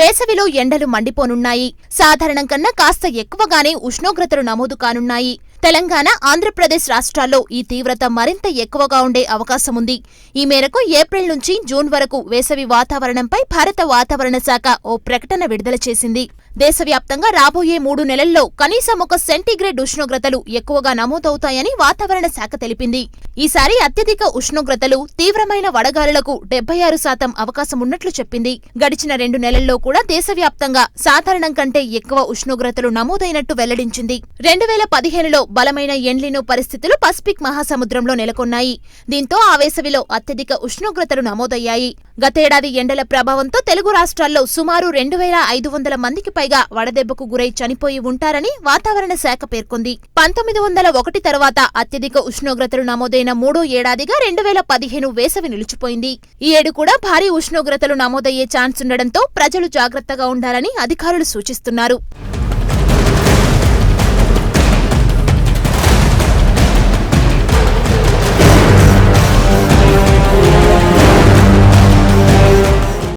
వేసవిలో ఎండలు మండిపోనున్నాయి. సాధారణం కన్నా కాస్త ఎక్కువగానే ఉష్ణోగ్రతలు నమోదు కానున్నాయి. తెలంగాణ, ఆంధ్రప్రదేశ్ రాష్ట్రాల్లో ఈ తీవ్రత మరింత ఎక్కువగా ఉండే అవకాశముంది. ఈ మేరకు ఏప్రిల్ నుంచి జూన్ వరకు వేసవి వాతావరణంపై భారత వాతావరణ శాఖ ఓ ప్రకటన విడుదల చేసింది. దేశవ్యాప్తంగా రాబోయే 3 నెలల్లో కనీసం 1 సెంటీగ్రేడ్ ఉష్ణోగ్రతలు ఎక్కువగా నమోదవుతాయని వాతావరణ శాఖ తెలిపింది. ఈసారి అత్యధిక ఉష్ణోగ్రతలు, తీవ్రమైన వడగాలులకు 76% అవకాశమున్నట్లు చెప్పింది. గడిచిన 2 నెలల్లో కూడా దేశవ్యాప్తంగా సాధారణం కంటే ఎక్కువ ఉష్ణోగ్రతలు నమోదైనట్టు వెల్లడించింది. 2015లో బలమైన ఎల్నినో పరిస్థితులు పసిఫిక్ మహాసముద్రంలో నెలకొన్నాయి. దీంతో ఆ వేసవిలో అత్యధిక ఉష్ణోగ్రతలు నమోదయ్యాయి. గతేడాది ఎండల ప్రభావంతో తెలుగు రాష్ట్రాల్లో సుమారు 2500 మందికి పైగా వడదెబ్బకు గురై చనిపోయి ఉంటారని వాతావరణ శాఖ పేర్కొంది. 1901 తర్వాత అత్యధిక ఉష్ణోగ్రతలు నమోదైన 3వ ఏడాదిగా 2015 వేసవి నిలిచిపోయింది. ఈ ఏడు కూడా భారీ ఉష్ణోగ్రతలు నమోదయ్యే ఛాన్స్ ఉండడంతో ప్రజలు జాగ్రత్తగా ఉండాలని అధికారులు సూచిస్తున్నారు.